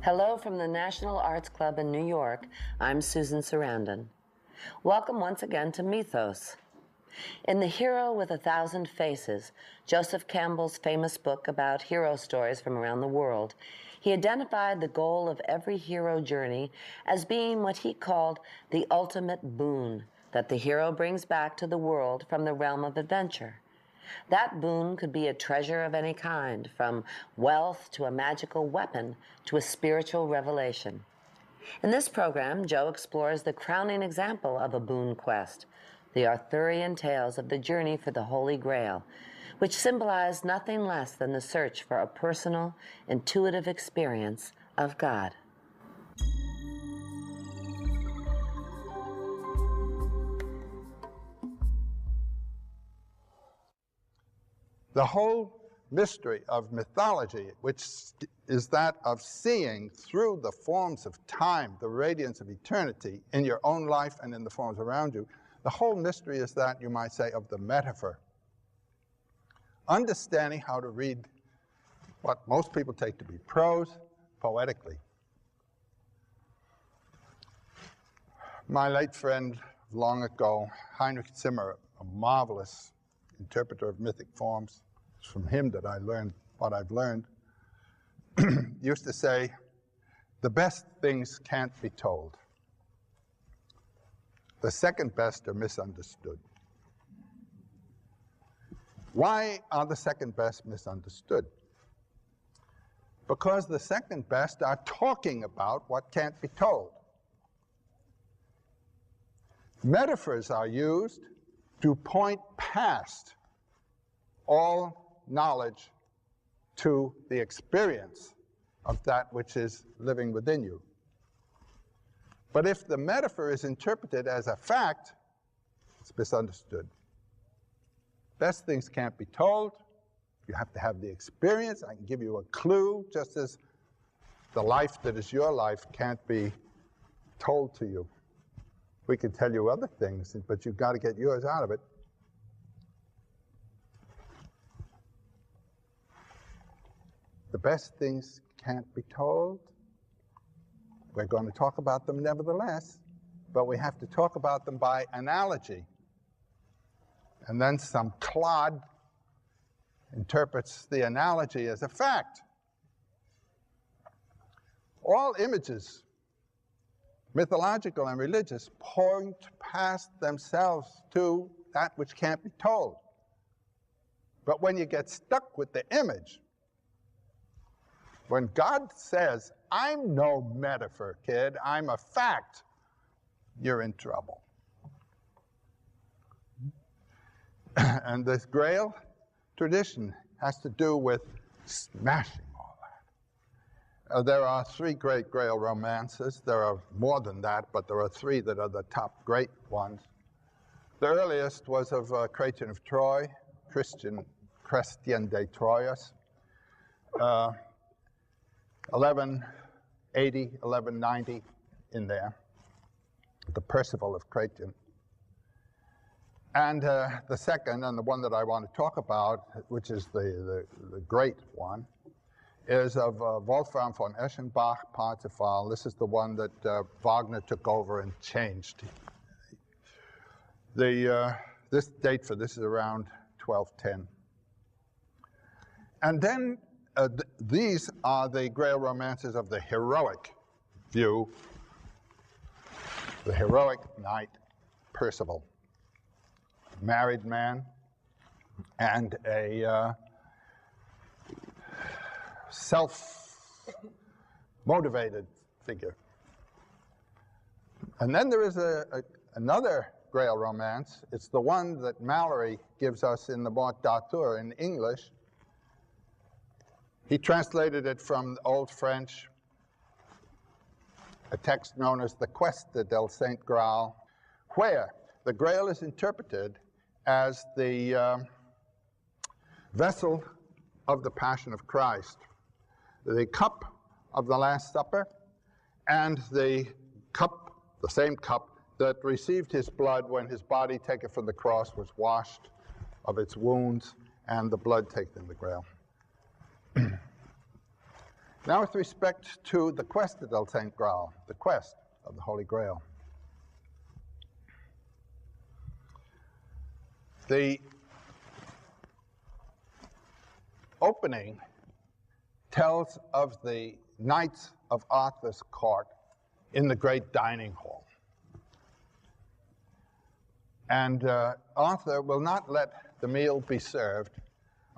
Hello from the National Arts Club in New York. I'm Susan Sarandon. Welcome once again to Mythos. In The Hero with a Thousand Faces, Joseph Campbell's famous book about hero stories from around the world, he identified the goal of every hero journey as being what he called the ultimate boon that the hero brings back to the world from the realm of adventure. That boon could be a treasure of any kind, from wealth to a magical weapon to a spiritual revelation. In this program, Joe explores the crowning example of a boon quest, the Arthurian tales of the journey for the Holy Grail, which symbolize nothing less than the search for a personal, intuitive experience of God. The whole mystery of mythology, which is that of seeing through the forms of time, the radiance of eternity in your own life and in the forms around you, the whole mystery is that, you might say, of the metaphor. Understanding how to read what most people take to be prose poetically. My late friend long ago, Heinrich Zimmer, a marvelous interpreter of mythic forms, it's from him that I learned what I've learned, used to say, the best things can't be told. The second best are misunderstood. Why are the second best misunderstood? Because the second best are talking about what can't be told. Metaphors are used to point past all knowledge to the experience of that which is living within you. But if the metaphor is interpreted as a fact, it's misunderstood. Best things can't be told. You have to have the experience. I can give you a clue, just as the life that is your life can't be told to you. We can tell you other things, but you've got to get yours out of it. The best things can't be told. We're going to talk about them nevertheless, but we have to talk about them by analogy. And then some clod interprets the analogy as a fact. All images, mythological and religious, point past themselves to that which can't be told. But when you get stuck with the image, when God says, I'm no metaphor, kid, I'm a fact, you're in trouble. And this Grail tradition has to do with smashing all that. There are three great Grail romances. There are more than that, but there are three that are the top great ones. The earliest was of Chrétien of Troyes, Christian de Troyes. 1180, 1190 in there, the Percival of Chrétien. And the second, and the one that I want to talk about, which is the great one, is of Wolfram von Eschenbach, Parsifal. This is the one that Wagner took over and changed. This date for this is around 1210. And then these are the Grail romances of the heroic view, the heroic knight Percival, married man and a self-motivated figure. And then there is another Grail romance. It's the one that Mallory gives us in the Morte d'Arthur in English. He translated it from Old French, a text known as the Quest del Saint Graal, where the Grail is interpreted as the vessel of the Passion of Christ, the cup of the Last Supper, and the cup, the same cup that received his blood when his body taken from the cross was washed of its wounds and the blood taken in the Grail. Now with respect to the quest of the Saint Graal, the quest of the Holy Grail. The opening tells of the Knights of Arthur's court in the great dining hall. And Arthur will not let the meal be served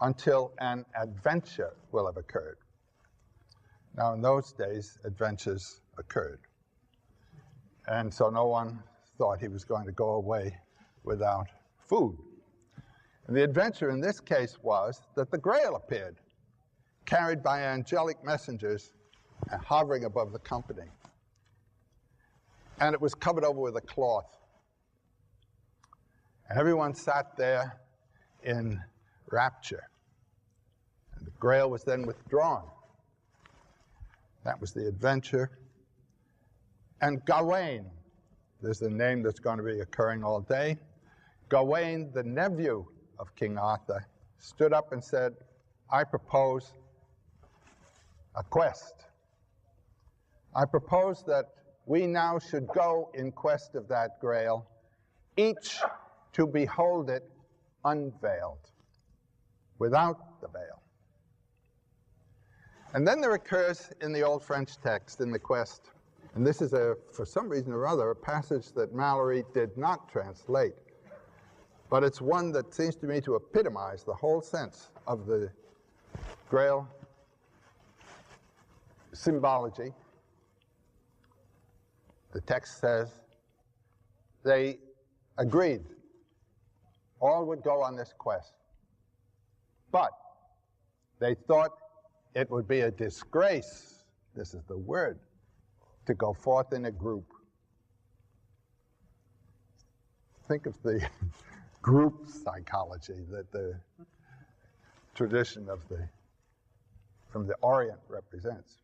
until an adventure will have occurred. Now, in those days, adventures occurred. And so no one thought he was going to go away without food. And the adventure in this case was that the Grail appeared, carried by angelic messengers and hovering above the company. And it was covered over with a cloth. And everyone sat there in rapture. And the Grail was then withdrawn. That was the adventure. And Gawain, there's a name that's going to be occurring all day. Gawain, the nephew of King Arthur, stood up and said, I propose a quest. I propose that we now should go in quest of that Grail, each to behold it unveiled, without the veil. And then there occurs in the Old French text, in the quest, and this is, for some reason or other, a passage that Mallory did not translate, but it's one that seems to me to epitomize the whole sense of the Grail symbology. The text says, they agreed all would go on this quest, but they thought it would be a disgrace, this is the word, to go forth in a group. Think of the group psychology that the tradition of from the Orient represents.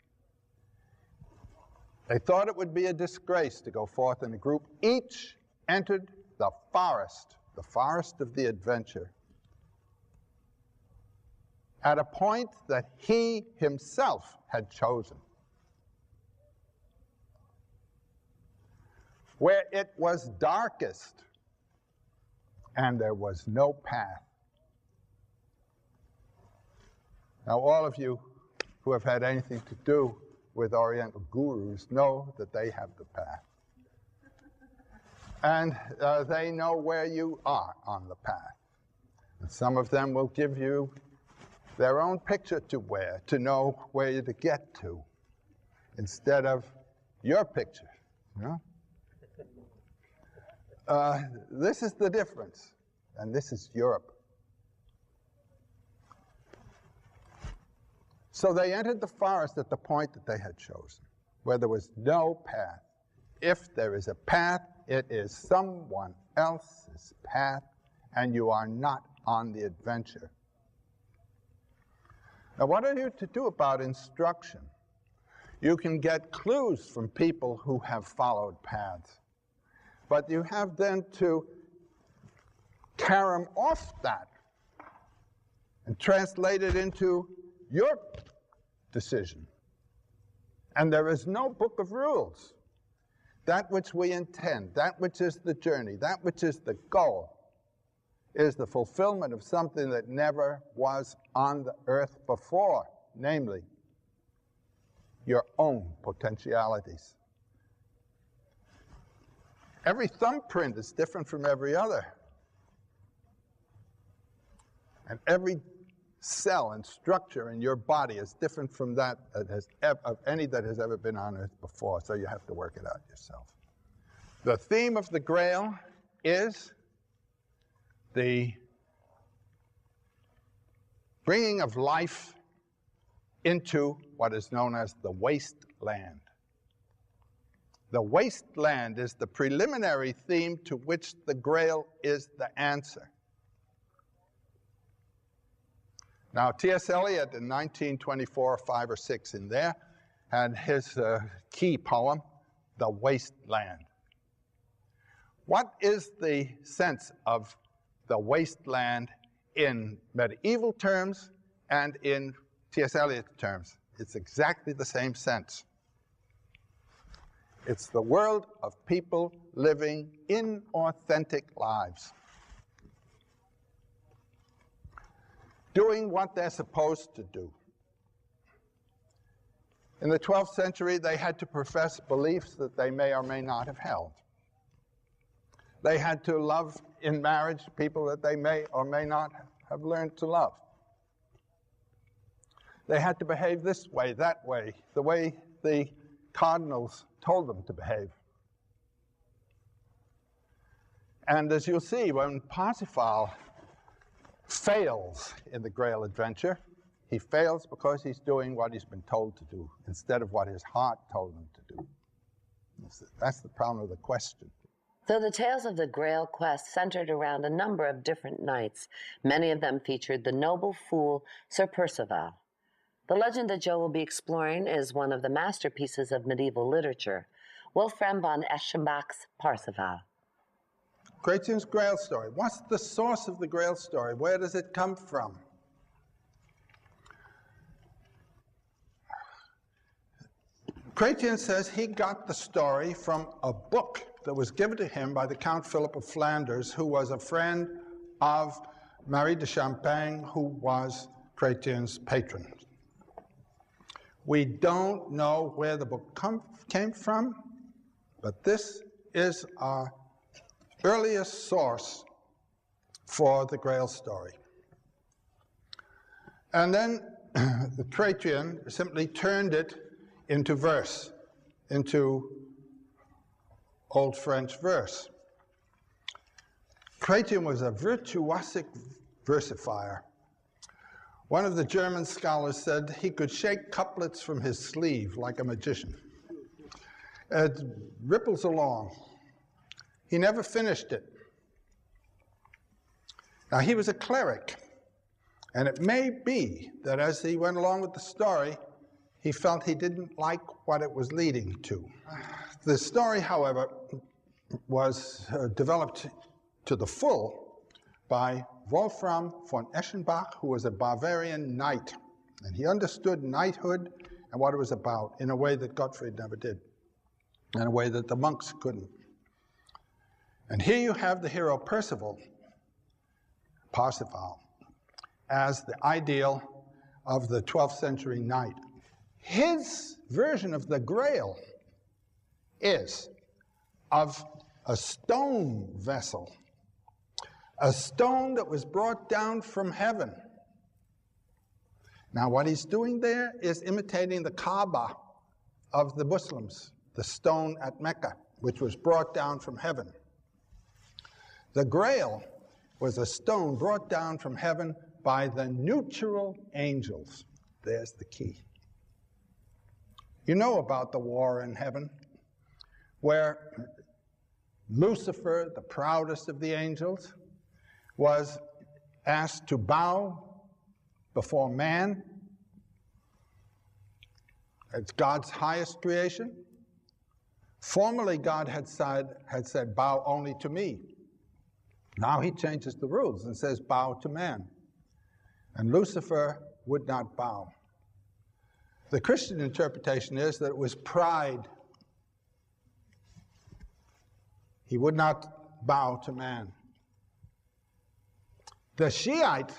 They thought it would be a disgrace to go forth in a group. Each entered the forest of the adventure, at a point that he himself had chosen, where it was darkest and there was no path. Now, all of you who have had anything to do with Oriental gurus know that they have the path. And they know where you are on the path. And some of them will give you their own picture to wear to know where to get to, instead of your picture. You know? This is the difference, and this is Europe. So they entered the forest at the point that they had chosen, where there was no path. If there is a path, it is someone else's path, and you are not on the adventure. Now, what are you to do about instruction? You can get clues from people who have followed paths, but you have then to carry them off that and translate it into your decision. And there is no book of rules. That which we intend, that which is the journey, that which is the goal, is the fulfillment of something that never was on the earth before, namely, your own potentialities. Every thumbprint is different from every other. And every cell and structure in your body is different from that of any that has ever been on earth before, so you have to work it out yourself. The theme of the Grail is the bringing of life into what is known as the wasteland. The wasteland is the preliminary theme to which the Grail is the answer. Now, T.S. Eliot in 1924, 5 or 6 in there, had his key poem, The Wasteland. What is the sense of the wasteland in medieval terms and in T.S. Eliot terms? It's exactly the same sense. It's the world of people living inauthentic lives, doing what they're supposed to do. In the 12th century, they had to profess beliefs that they may or may not have held. They had to love in marriage people that they may or may not have learned to love. They had to behave this way, that way, the way the cardinals told them to behave. And as you'll see, when Parsifal fails in the Grail adventure, he fails because he's doing what he's been told to do instead of what his heart told him to do. That's the problem of the question. Though the tales of the Grail quest centered around a number of different knights, many of them featured the noble fool Sir Percival. The legend that Joe will be exploring is one of the masterpieces of medieval literature, Wolfram von Eschenbach's Parsifal. Chrétien's Grail story. What's the source of the Grail story? Where does it come from? Chrétien says he got the story from a book that was given to him by the Count Philip of Flanders, who was a friend of Marie de Champagne, who was Chrétien's patron. We don't know where the book came from, but this is our earliest source for the Grail story. And then the Chrétien simply turned it into verse, into Old French verse. Chrétien was a virtuosic versifier. One of the German scholars said he could shake couplets from his sleeve like a magician. It ripples along. He never finished it. Now, he was a cleric, and it may be that as he went along with the story, he felt he didn't like what it was leading to. The story, however, was developed to the full by Wolfram von Eschenbach, who was a Bavarian knight. And he understood knighthood and what it was about in a way that Gottfried never did, in a way that the monks couldn't. And here you have the hero Parsifal, as the ideal of the 12th century knight. His version of the Grail is of a stone vessel, a stone that was brought down from heaven. Now, what he's doing there is imitating the Kaaba of the Muslims, the stone at Mecca, which was brought down from heaven. The Grail was a stone brought down from heaven by the neutral angels. There's the key. You know about the war in heaven, where Lucifer, the proudest of the angels, was asked to bow before man. It's God's highest creation. Formerly, God had said, bow only to me. Now he changes the rules and says, bow to man. And Lucifer would not bow. The Christian interpretation is that it was pride. He would not bow to man. The Shiite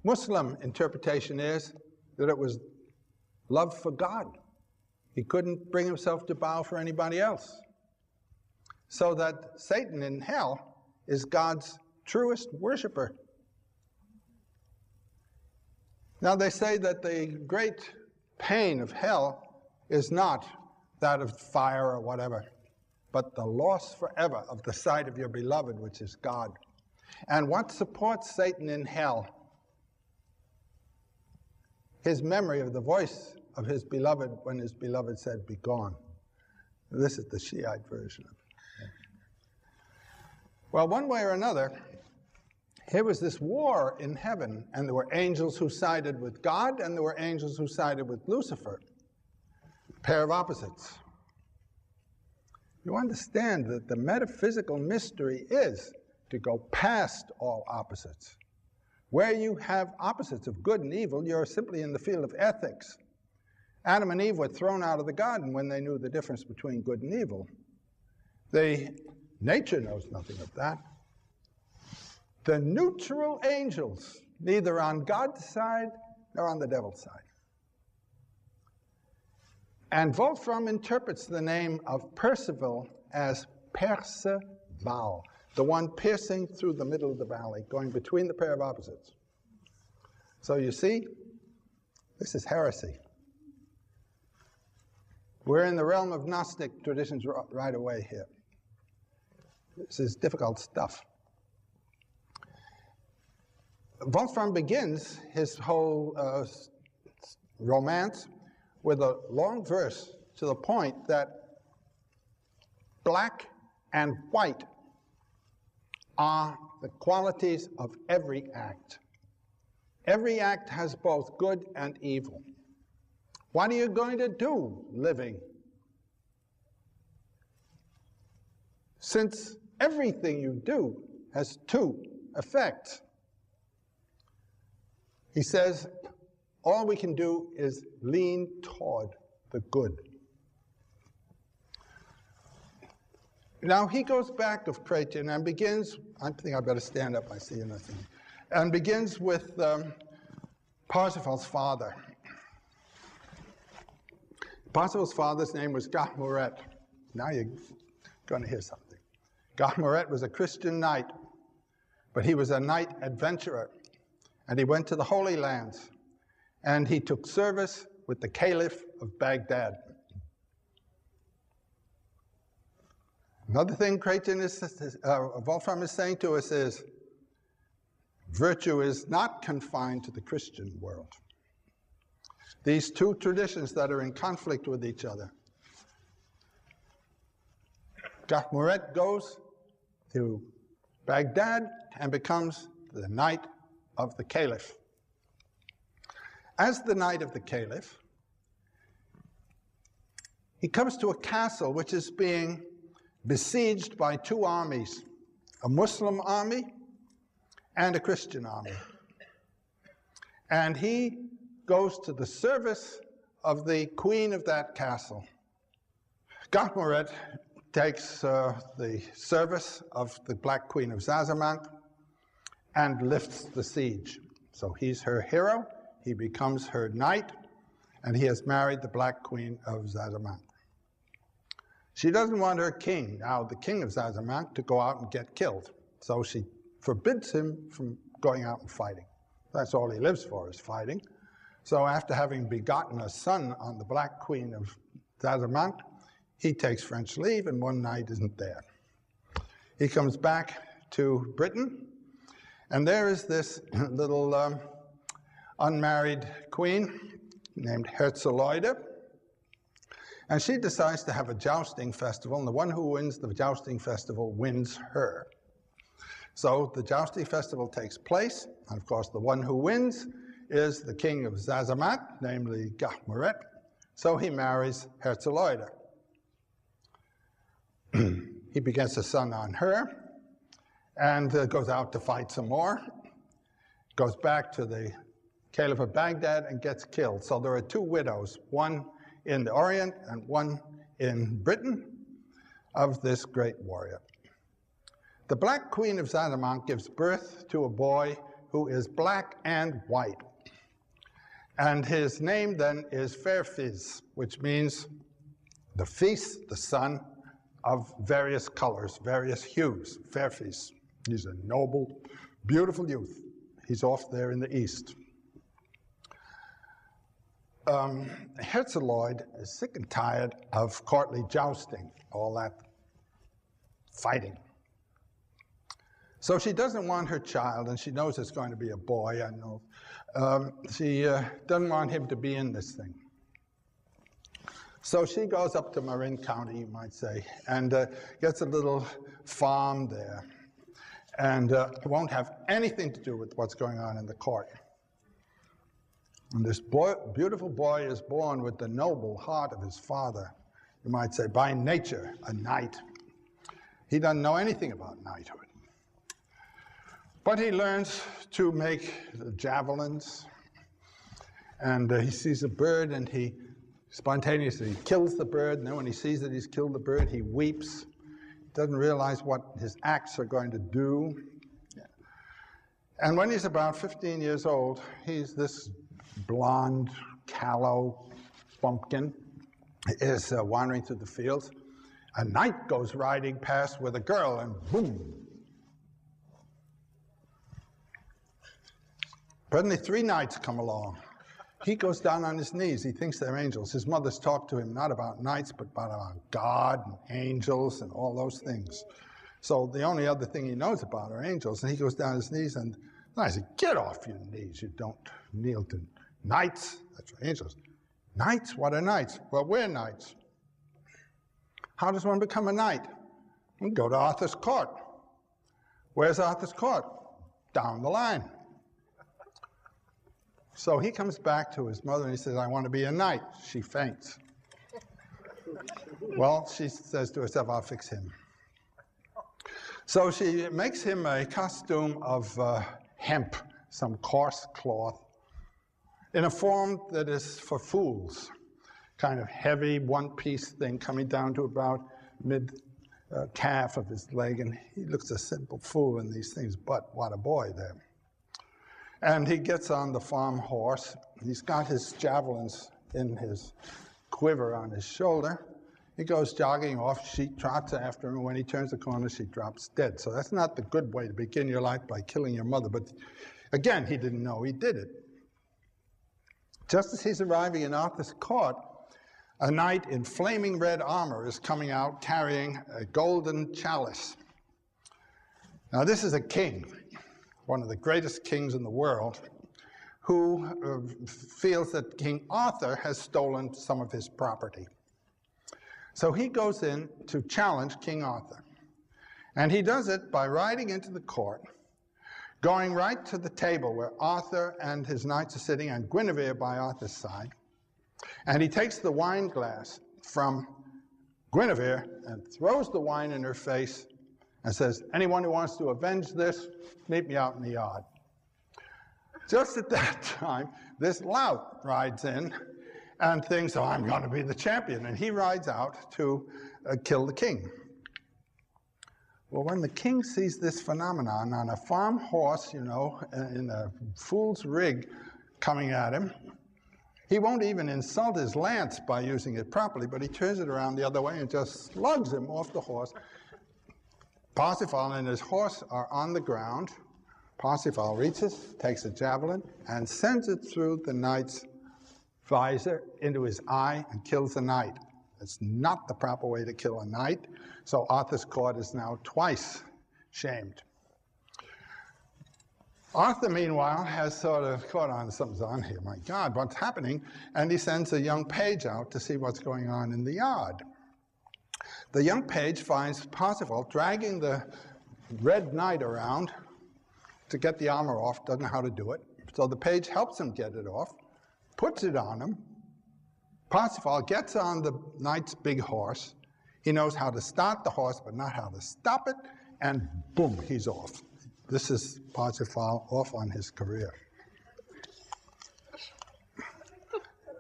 Muslim interpretation is that it was love for God. He couldn't bring himself to bow for anybody else. So that Satan in hell is God's truest worshiper. Now they say that the great pain of hell is not that of fire or whatever, but the loss forever of the sight of your beloved, which is God. And what supports Satan in hell? His memory of the voice of his beloved when his beloved said, be gone. This is the Shiite version of it. Well, one way or another, here was this war in heaven, and there were angels who sided with God, and there were angels who sided with Lucifer. A pair of opposites. You understand that the metaphysical mystery is to go past all opposites. Where you have opposites of good and evil, you're simply in the field of ethics. Adam and Eve were thrown out of the garden when they knew the difference between good and evil. Nature knows nothing of that. The neutral angels, neither on God's side nor on the devil's side. And Wolfram interprets the name of Percival as Perceval, the one piercing through the middle of the valley, going between the pair of opposites. So you see, this is heresy. We're in the realm of Gnostic traditions right away here. This is difficult stuff. Wolfram begins his whole romance with a long verse to the point that black and white are the qualities of every act. Every act has both good and evil. What are you going to do living? Since everything you do has two effects. He says, all we can do is lean toward the good. Now he goes back of Cretan and begins, I think I better stand up, I see nothing, and begins with Parsifal's father. Parsifal's father's name was Gahmuret. Now you're going to hear something. Gahmuret was a Christian knight, but he was a knight adventurer, and he went to the Holy Lands, and he took service with the Caliph of Baghdad. Another thing Wolfram is saying to us is, virtue is not confined to the Christian world. These two traditions that are in conflict with each other. Gahmuret goes to Baghdad and becomes the knight of the Caliph. As the knight of the Caliph, he comes to a castle which is being besieged by two armies, a Muslim army and a Christian army. And he goes to the service of the queen of that castle. Gahmuret takes the service of the Black Queen of Zazamank and lifts the siege. So he's her hero, he becomes her knight, and he has married the Black Queen of Zazamank. She doesn't want her king, now the king of Zazamank, to go out and get killed. So she forbids him from going out and fighting. That's all he lives for, is fighting. So after having begotten a son on the Black Queen of Zazamank, he takes French leave and one night isn't there. He comes back to Britain, and there is this little unmarried queen named Herzeloide, and she decides to have a jousting festival, and the one who wins the jousting festival wins her. So the jousting festival takes place, and of course the one who wins is the king of Zazamat, namely Gahmuret, so he marries Herzeloide. He begets a son on her, and goes out to fight some more, goes back to the Caliph of Baghdad and gets killed. So there are two widows, one in the Orient and one in Britain, of this great warrior. The Black Queen of Zazamank gives birth to a boy who is black and white. And his name then is Fairfiz, which means the feast, the son of various colors, various hues, Fairfiz. He's a noble, beautiful youth. He's off there in the east. Herzeloide is sick and tired of courtly jousting, all that fighting. So she doesn't want her child, and she knows it's going to be a boy, I know. She doesn't want him to be in this thing. So she goes up to Marin County, you might say, and gets a little farm there, and won't have anything to do with what's going on in the court. And this boy, beautiful boy is born with the noble heart of his father, you might say, by nature, a knight. He doesn't know anything about knighthood. But he learns to make javelins, and he sees a bird and he Spontaneously kills the bird, and then when he sees that he's killed the bird, he weeps. Doesn't realize what his acts are going to do. And when he's about 15 years old, he's this blonde, callow bumpkin, is wandering through the fields. A knight goes riding past with a girl, and boom. Presently, 3 knights come along. He goes down on his knees. He thinks they're angels. His mother's talked to him not about knights, but about God and angels and all those things. So the only other thing he knows about are angels. And he goes down on his knees, and I said, get off your knees. You don't kneel to knights. That's what angels. Knights? What are knights? Well, we're knights. How does one become a knight? We go to Arthur's court. Where's Arthur's court? Down the line. So he comes back to his mother and he says, I want to be a knight. She faints. Well, she says to herself, I'll fix him. So she makes him a costume of hemp, some coarse cloth, in a form that is for fools, kind of heavy, one-piece thing coming down to about mid-calf of his leg, and he looks a simple fool in these things, but what a boy there. And he gets on the farm horse. He's got his javelins in his quiver on his shoulder. He goes jogging off. She trots after him. When he turns the corner, she drops dead. So that's not the good way to begin your life, by killing your mother. But again, he didn't know he did it. Just as he's arriving in Arthur's court, a knight in flaming red armor is coming out carrying a golden chalice. Now, this is a king, one of the greatest kings in the world, who feels that King Arthur has stolen some of his property. So he goes in to challenge King Arthur. And he does it by riding into the court, going right to the table where Arthur and his knights are sitting, and Guinevere by Arthur's side. And he takes the wine glass from Guinevere and throws the wine in her face and says, anyone who wants to avenge this, meet me out in the yard. Just at that time, this lout rides in and thinks, oh, I'm going to be the champion. And he rides out to kill the king. Well, when the king sees this phenomenon on a farm horse, in a fool's rig coming at him, he won't even insult his lance by using it properly, but he turns it around the other way and just slugs him off the horse. Parsifal and his horse are on the ground. Parsifal reaches, takes a javelin, and sends it through the knight's visor into his eye and kills the knight. It's not the proper way to kill a knight, so Arthur's court is now twice shamed. Arthur, meanwhile, has sort of caught on, something's on here, my God, what's happening? And he sends a young page out to see what's going on in the yard. The young page finds Parsifal dragging the Red Knight around to get the armor off, doesn't know how to do it. So the page helps him get it off, puts it on him. Parsifal gets on the knight's big horse. He knows how to start the horse, but not how to stop it, and boom, he's off. This is Parsifal off on his career.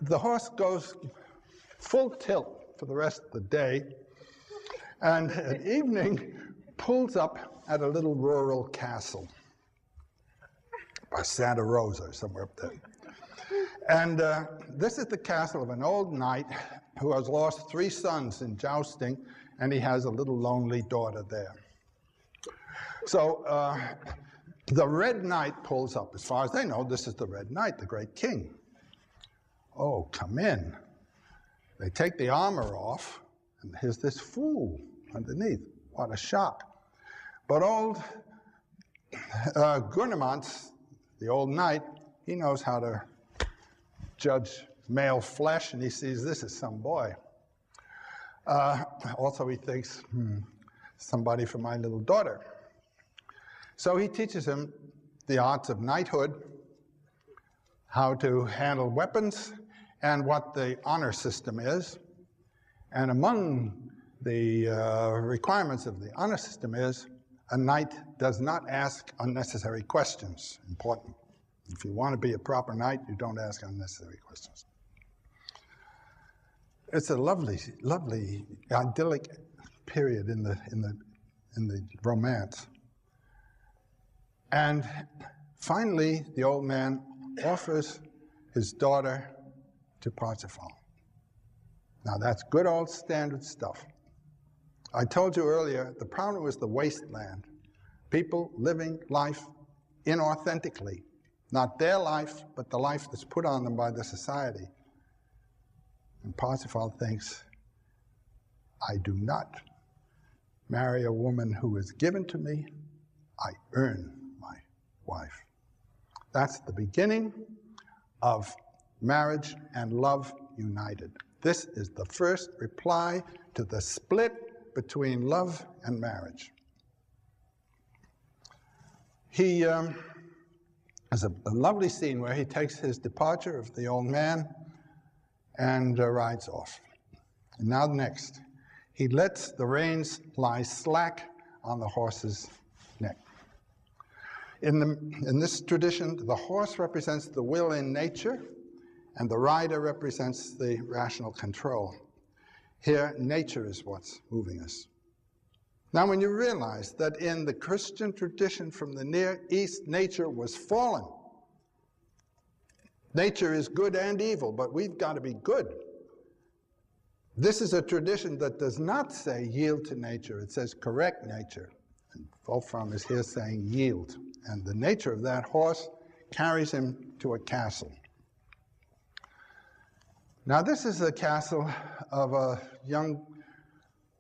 The horse goes full tilt for the rest of the day, and at evening pulls up at a little rural castle by Santa Rosa, somewhere up there. And this is the castle of an old knight who has lost 3 sons in jousting, and he has a little lonely daughter there. So the Red Knight pulls up. As far as they know, this is the Red Knight, the great king. Oh, come in. They take the armor off, and here's this fool underneath. What a shock. But old Gurnemanz, the old knight, he knows how to judge male flesh, and he sees this is some boy. Also, he thinks, somebody for my little daughter. So he teaches him the arts of knighthood, how to handle weapons, and what the honor system is. And among the requirements of the honor system is a knight does not ask unnecessary questions. Important. If you want to be a proper knight, you don't ask unnecessary questions. it's a lovely, lovely, idyllic period in the romance. And finally, the old man offers his daughter to Parsifal. Now that's good old standard stuff. I told you earlier, the problem was the wasteland. People living life inauthentically. Not their life, but the life that's put on them by the society. And Parsifal thinks, I do not marry a woman who is given to me. I earn my wife. That's the beginning of marriage and love united. This is the first reply to the split between love and marriage. He has a lovely scene where he takes his departure of the old man and rides off. And now next, he lets the reins lie slack on the horse's neck. In this tradition, the horse represents the will in nature, and the rider represents the rational control. Here, nature is what's moving us. Now, when you realize that in the Christian tradition from the Near East, nature was fallen. Nature is good and evil, but we've got to be good. This is a tradition that does not say yield to nature, it says correct nature. And Wolfram is here saying yield. And the nature of that horse carries him to a castle. Now this is the castle of a young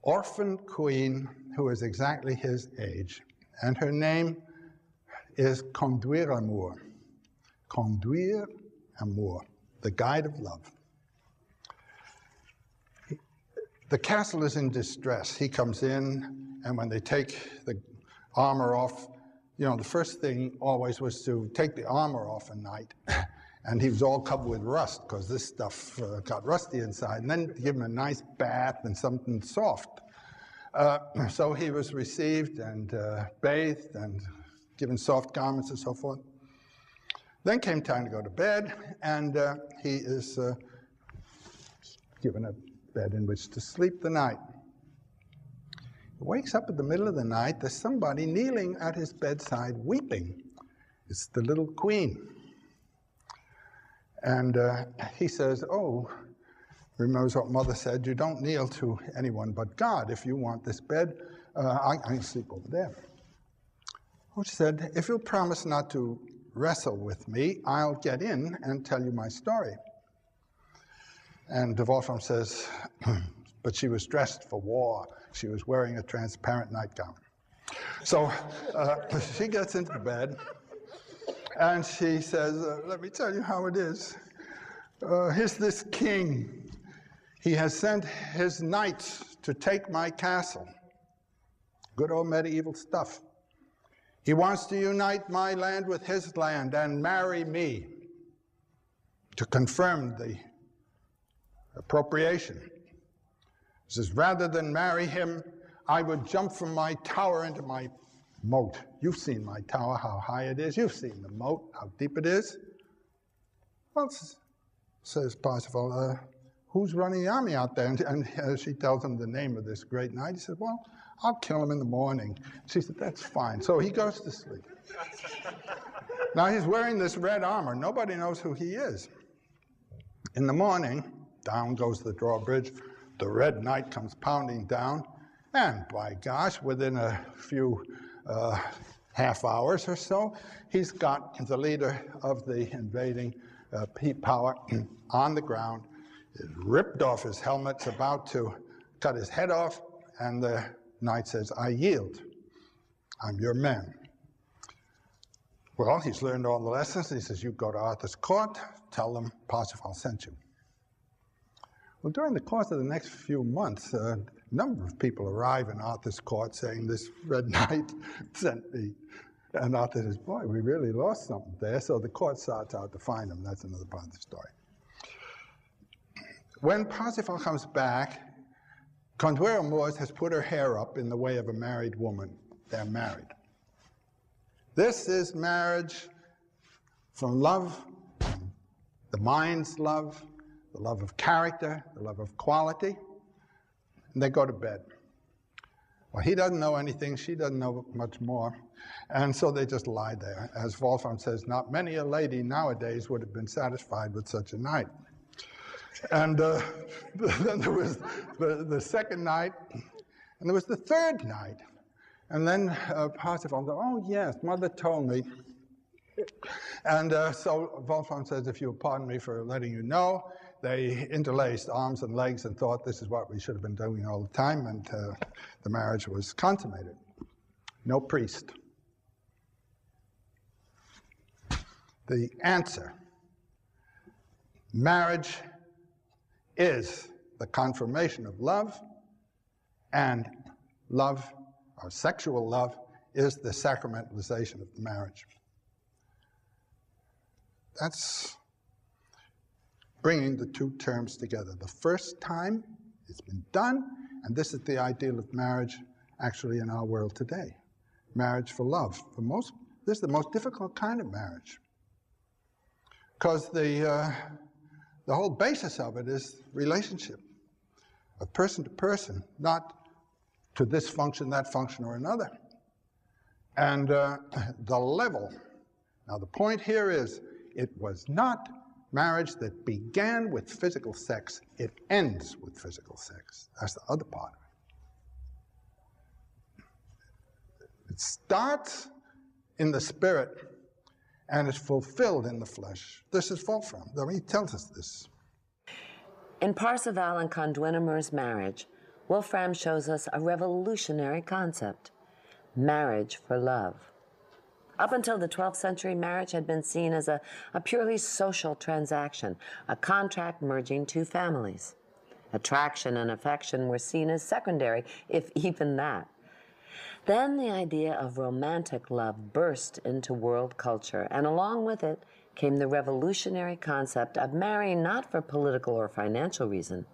orphan queen who is exactly his age. And her name is Conduire Amour. Conduire Amour, the guide of love. The castle is in distress. He comes in, and when they take the armor off, you know, the first thing always was to take the armor off a knight. And he was all covered with rust, because this stuff got rusty inside. And then give him a nice bath and something soft. So he was received and bathed and given soft garments and so forth. Then came time to go to bed, and he is given a bed in which to sleep the night. He wakes up in the middle of the night, there's somebody kneeling at his bedside weeping. It's the little queen. And he says, oh, remembers what mother said, you don't kneel to anyone but God. If you want this bed, I can sleep over there. Well, she said, if you'll promise not to wrestle with me, I'll get in and tell you my story. And Wolfram says, but she was dressed for war. She was wearing a transparent nightgown. So she gets into bed, and she says, let me tell you how it is. Here's this king. He has sent his knights to take my castle. Good old medieval stuff. He wants to unite my land with his land and marry me to confirm the appropriation. He says, rather than marry him, I would jump from my tower into my moat. You've seen my tower, how high it is. You've seen the moat, how deep it is. Well, says Parsifal, who's running the army out there? And she tells him the name of this great knight. He said, well, I'll kill him in the morning. She said, that's fine. So he goes to sleep. Now he's wearing this red armor. Nobody knows who he is. In the morning, down goes the drawbridge. The red knight comes pounding down. And by gosh, within a few half hours or so, he's got the leader of the invading power on the ground. He's ripped off his helmet, about to cut his head off, and the knight says, I yield. I'm your man. Well, he's learned all the lessons. He says, you go to Arthur's court, tell them Parsifal sent you. Well, during the course of the next few months, a number of people arrive in Arthur's court saying, this red knight sent me. And Arthur says, boy, we really lost something there. So the court starts out to find him. That's another part of the story. When Parsifal comes back, Conduire Amour has put her hair up in the way of a married woman. They're married. This is marriage from love, the mind's love, the love of character, the love of quality, and they go to bed. Well, he doesn't know anything, she doesn't know much more, and so they just lie there. As Wolfram says, not many a lady nowadays would have been satisfied with such a night. And then there was the second night, and there was the third night. And then Parsifal goes, oh yes, mother told me. And so Wolfram says, if you'll pardon me for letting you know, they interlaced arms and legs and thought this is what we should have been doing all the time, and the marriage was consummated. No priest. The answer: marriage is the confirmation of love, and love, or sexual love, is the sacramentalization of the marriage. That's bringing the two terms together. The first time it's been done, and this is the ideal of marriage actually in our world today. Marriage for love. This is the most difficult kind of marriage, because the whole basis of it is relationship, of person to person, not to this function, that function, or another. And the level. Now the point here is, it was not marriage that began with physical sex, it ends with physical sex. That's the other part of it. It starts in the spirit and is fulfilled in the flesh. This is Wolfram. I mean, he tells us this. In Parsifal and Condwinamer's marriage, Wolfram shows us a revolutionary concept: marriage for love. Up until the 12th century, marriage had been seen as a purely social transaction, a contract merging two families. Attraction and affection were seen as secondary, if even that. Then the idea of romantic love burst into world culture, and along with it came the revolutionary concept of marrying not for political or financial reason,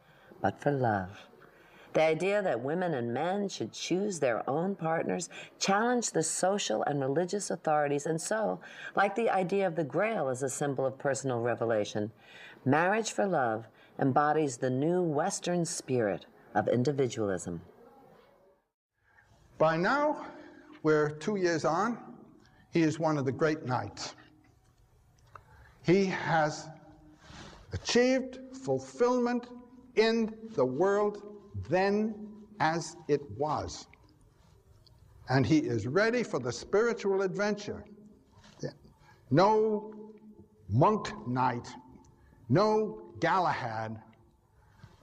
but for love. The idea that women and men should choose their own partners challenged the social and religious authorities, and so, like the idea of the Grail as a symbol of personal revelation, marriage for love embodies the new Western spirit of individualism. By now, we're 2 years on, he is one of the great knights. He has achieved fulfillment in the world then as it was. And he is ready for the spiritual adventure. No monk knight, no Galahad.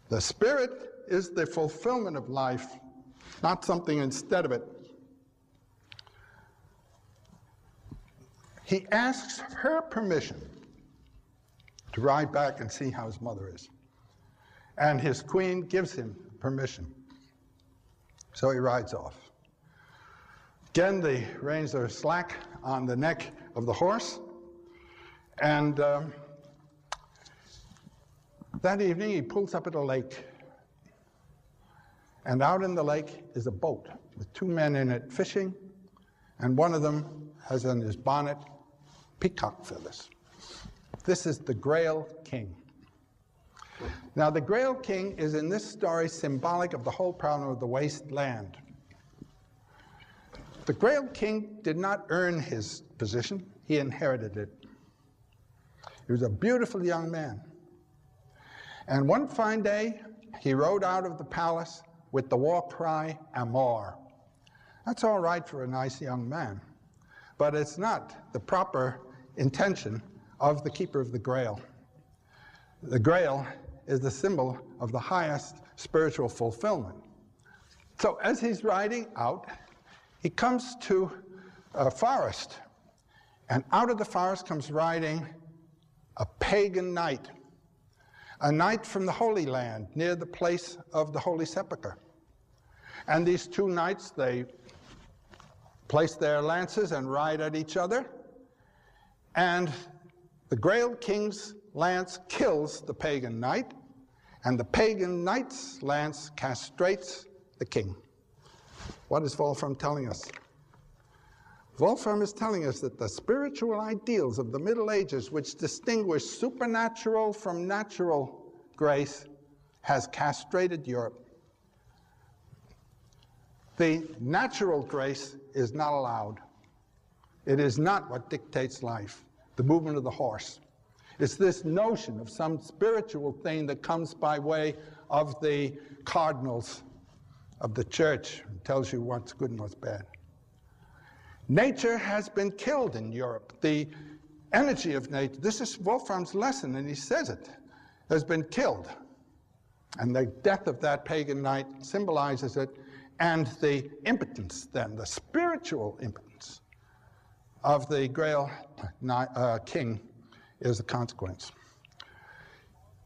The spirit is the fulfillment of life, not something instead of it. He asks her permission to ride back and see how his mother is. And his queen gives him permission. So he rides off. Again, the reins are slack on the neck of the horse. And that evening, he pulls up at a lake. And out in the lake is a boat with two men in it fishing, and one of them has in his bonnet peacock feathers. This is the Grail King. Now, the Grail King is in this story symbolic of the whole problem of the wasteland. The Grail King did not earn his position, he inherited it. He was a beautiful young man. And one fine day, he rode out of the palace with the war cry, Amor. That's all right for a nice young man, but it's not the proper intention of the keeper of the Grail. The Grail is the symbol of the highest spiritual fulfillment. So as he's riding out, he comes to a forest, and out of the forest comes riding a pagan knight, a knight from the Holy Land, near the place of the Holy Sepulchre. And these two knights, they place their lances and ride at each other, and the Grail King's lance kills the pagan knight, and the pagan knight's lance castrates the king. What is Wolfram telling us? Wolfram is telling us that the spiritual ideals of the Middle Ages, which distinguish supernatural from natural grace has castrated Europe. The natural grace is not allowed. It is not what dictates life, the movement of the horse. It's this notion of some spiritual thing that comes by way of the cardinals of the church and tells you what's good and what's bad. Nature has been killed in Europe. The energy of nature, this is Wolfram's lesson, and he says it, has been killed. And the death of that pagan knight symbolizes it, and the impotence then, the spiritual impotence of the Grail king is the consequence.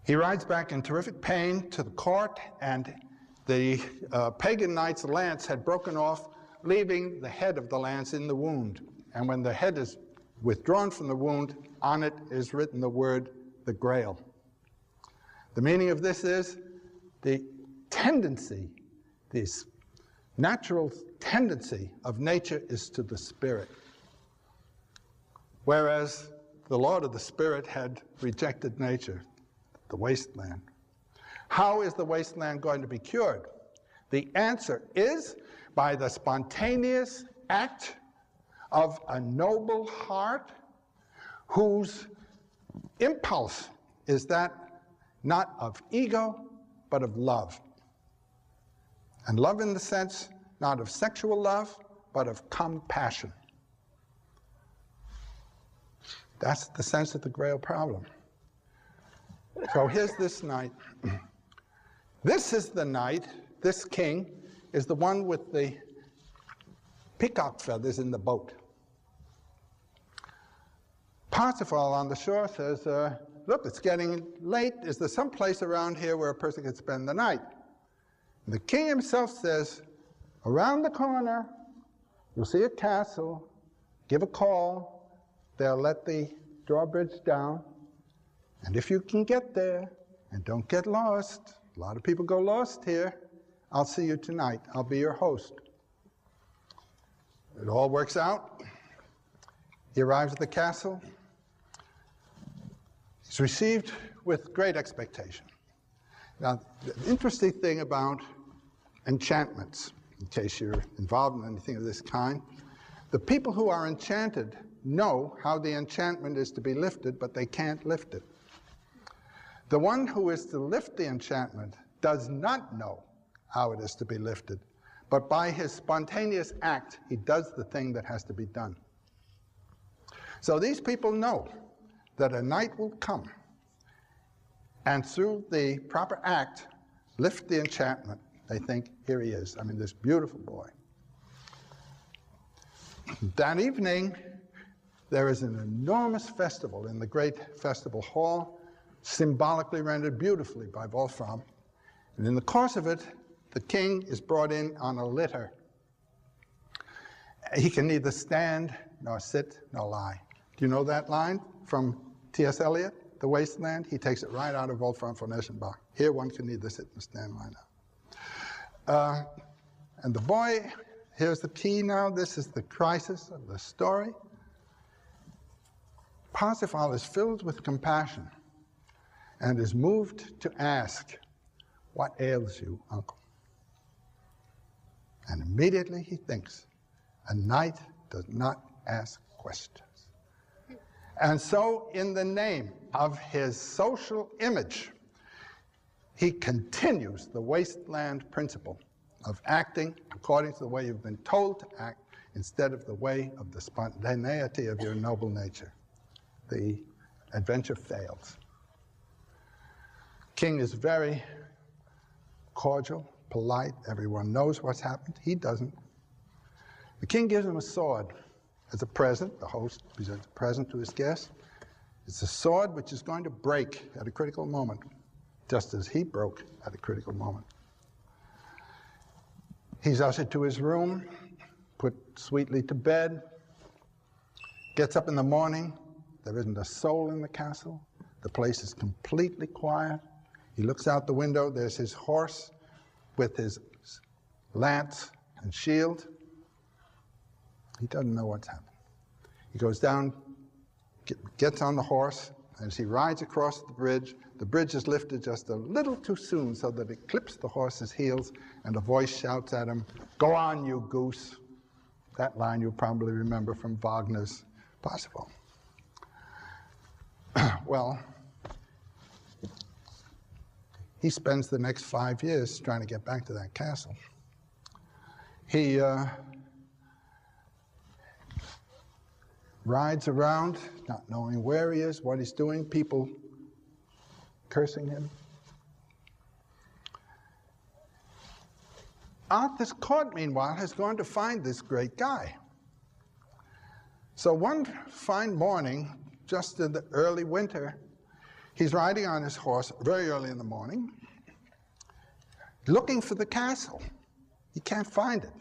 He rides back in terrific pain to the court, and the pagan knight's lance had broken off, leaving the head of the lance in the wound. And when the head is withdrawn from the wound, on it is written the word, the Grail. The meaning of this is the tendency, this natural tendency of nature is to the spirit, whereas the Lord of the Spirit had rejected nature, the wasteland. How is the wasteland going to be cured? The answer is by the spontaneous act of a noble heart whose impulse is that not of ego, but of love. And love in the sense not of sexual love, but of compassion. That's the sense of the Grail problem. So here's this knight. This is the knight, this king, is the one with the peacock feathers in the boat. Parsifal on the shore says, look, it's getting late. Is there some place around here where a person can spend the night? And the king himself says, around the corner, you'll see a castle. Give a call. They'll let the drawbridge down. And if you can get there and don't get lost, a lot of people go lost here, I'll see you tonight. I'll be your host. It all works out. He arrives at the castle. He's received with great expectation. Now, the interesting thing about enchantments, in case you're involved in anything of this kind, the people who are enchanted know how the enchantment is to be lifted, but they can't lift it. The one who is to lift the enchantment does not know how it is to be lifted, but by his spontaneous act, he does the thing that has to be done. So these people know that a night will come, and through the proper act, lift the enchantment. They think, here he is. I mean, this beautiful boy. That evening, there is an enormous festival in the great festival hall, symbolically rendered beautifully by Wolfram. And in the course of it, the king is brought in on a litter. He can neither stand, nor sit, nor lie. Do you know that line from T.S. Eliot, The Wasteland? He takes it right out of Wolfram von Eschenbach. Here one can neither sit nor stand, lie now. And the boy, here's the key now. This is the crisis of the story. Parsifal is filled with compassion and is moved to ask, what ails you, uncle? And immediately he thinks, a knight does not ask questions. And so, in the name of his social image, he continues the wasteland principle of acting according to the way you've been told to act instead of the way of the spontaneity of your noble nature. The adventure fails. King is very cordial, polite. Everyone knows what's happened. He doesn't. The king gives him a sword as a present. The host presents a present to his guest. It's a sword which is going to break at a critical moment, just as he broke at a critical moment. He's ushered to his room, put sweetly to bed, gets up in the morning. There isn't a soul in the castle. The place is completely quiet. He looks out the window. There's his horse with his lance and shield. He doesn't know what's happened. He goes down, gets on the horse. As he rides across the bridge, the bridge is lifted just a little too soon so that it clips the horse's heels, and a voice shouts at him, "Go on, you goose." That line you probably remember from Wagner's Parsifal. Well, he spends the next 5 years trying to get back to that castle. He rides around, not knowing where he is, what he's doing, people cursing him. Arthur's court, meanwhile, has gone to find this great guy. So one fine morning, just in the early winter, he's riding on his horse very early in the morning, looking for the castle. He can't find it,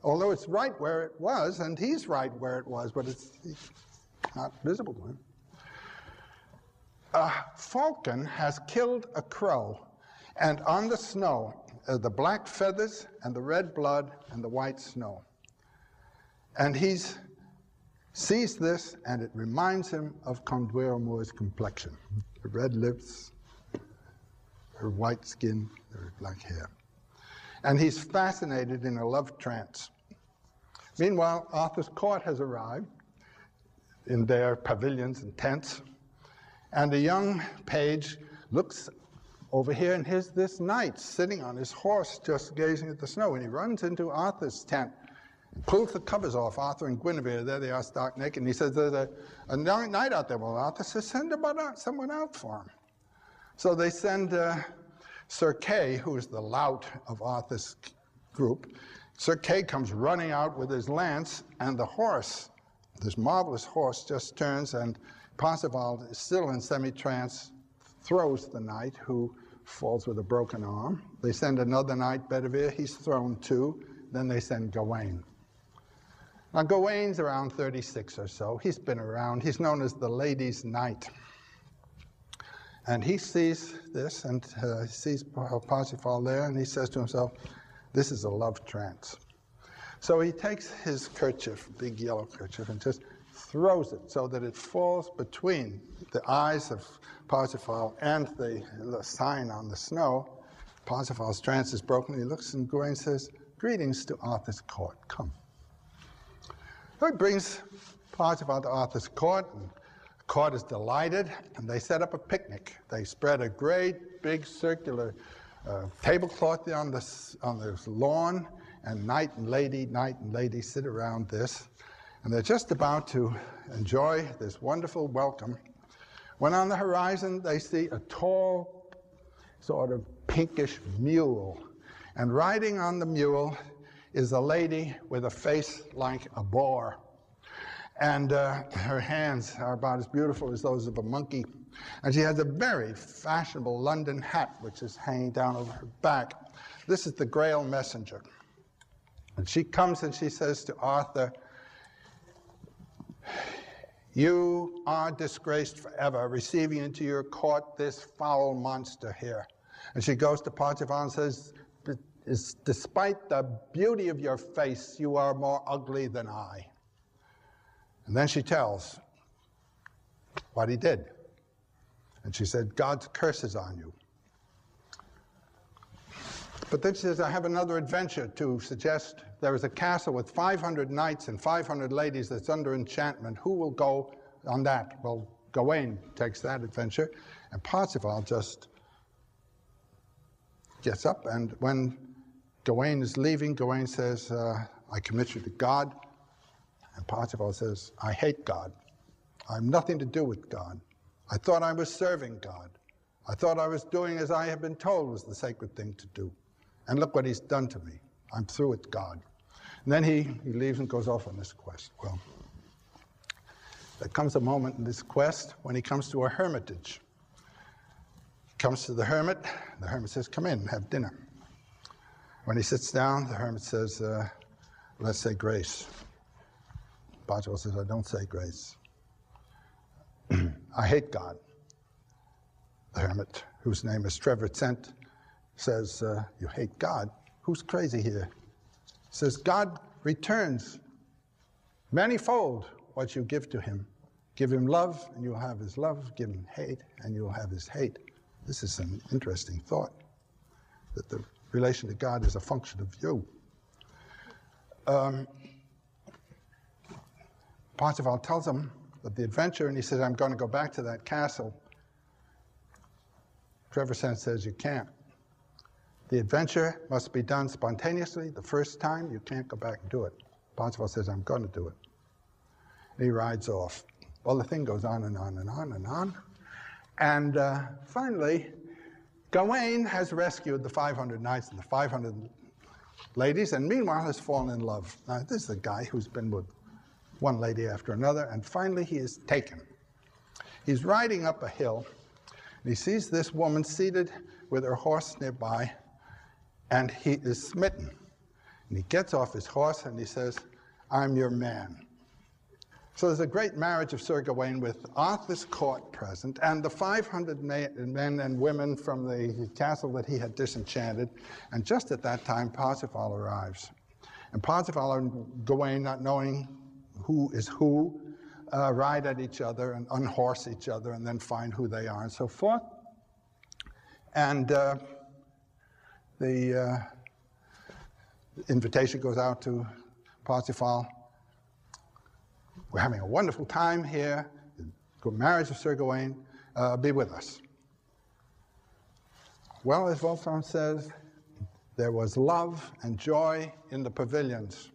although it's right where it was, and he's right where it was, but it's not visible to him. A falcon has killed a crow, and on the snow, the black feathers and the red blood and the white snow. And he sees this, and it reminds him of Conduero Moore's complexion. Her red lips, her white skin, her black hair. And he's fascinated in a love trance. Meanwhile, Arthur's court has arrived in their pavilions and tents, and a young page looks over here, and here's this knight sitting on his horse just gazing at the snow, and he runs into Arthur's tent, pulls the covers off Arthur and Guinevere. There they are, stark naked, and he says, "There's a knight out there." Well, Arthur says, "Send someone out for him." So they send Sir Kay, who is the lout of Arthur's group. Sir Kay comes running out with his lance, and the horse, this marvelous horse, just turns, and Parsifal is still in semi-trance, throws the knight, who falls with a broken arm. They send another knight, Bedivere, he's thrown too. Then they send Gawain. Now Gawain's around 36 or so. He's been around. He's known as the ladies' knight. And he sees this, and sees Parsifal there, and he says to himself, "This is a love trance." So he takes his kerchief, big yellow kerchief, and just throws it so that it falls between the eyes of Parsifal and the sign on the snow. Parsifal's trance is broken. He looks, and Gawain says, "Greetings to Arthur's court, come." So he brings Parsifal to Arthur's court, and the court is delighted, and they set up a picnic. They spread a great big circular tablecloth there on this lawn, and knight and lady sit around this, and they're just about to enjoy this wonderful welcome when on the horizon they see a tall, sort of pinkish mule, and riding on the mule is a lady with a face like a boar, and her hands are about as beautiful as those of a monkey, and she has a very fashionable London hat which is hanging down over her back. This is the Grail messenger, and she comes and she says to Arthur, "You are disgraced forever, receiving into your court this foul monster here." And she goes to Parsifal and says, "Despite the beauty of your face, you are more ugly than I." And then she tells what he did. And she said, "God's curse is on you." But then she says, "I have another adventure to suggest. There is a castle with 500 knights and 500 ladies that's under enchantment. Who will go on that?" Well, Gawain takes that adventure, and Parsifal just gets up, and when Gawain is leaving, Gawain says, "I commit you to God." And Parsifal says, "I hate God. I have nothing to do with God. I thought I was serving God. I thought I was doing as I had been told was the sacred thing to do. And look what he's done to me. I'm through with God." And then he leaves and goes off on this quest. Well, there comes a moment in this quest when he comes to a hermitage. He comes to the hermit says, "Come in, have dinner." When he sits down, the hermit says, "Let's say grace." Parsifal says, "I don't say grace. I hate God." The hermit, whose name is Trevor Cent, says, "You hate God? Who's crazy here?" He says, "God returns manifold what you give to him. Give him love, and you'll have his love. Give him hate, and you'll have his hate. This is an interesting thought, that the relation to God is a function of you. Parsifal tells him of the adventure, and he says, I'm going to go back to that castle. Treversen says, you can't. The adventure must be done spontaneously. The first time, you can't go back and do it. Parsifal says, I'm going to do it. And he rides off. Well, the thing goes on and on and on and on. And finally, Gawain has rescued the 500 knights and the 500 ladies, and meanwhile has fallen in love. Now, this is a guy who's been with one lady after another, and finally he is taken. He's riding up a hill, and he sees this woman seated with her horse nearby, and he is smitten. And he gets off his horse and he says, I'm your man. So there's a great marriage of Sir Gawain with Arthur's court present, and the 500 men and women from the castle that he had disenchanted. And just at that time, Parsifal arrives. And Parsifal and Gawain, not knowing who is who, ride at each other and unhorse each other and then find who they are and so forth. And the invitation goes out to Parsifal. We're having a wonderful time here. Good marriage of Sir Gawain. Be with us. Well, as Wolfram says, there was love and joy in the pavilions.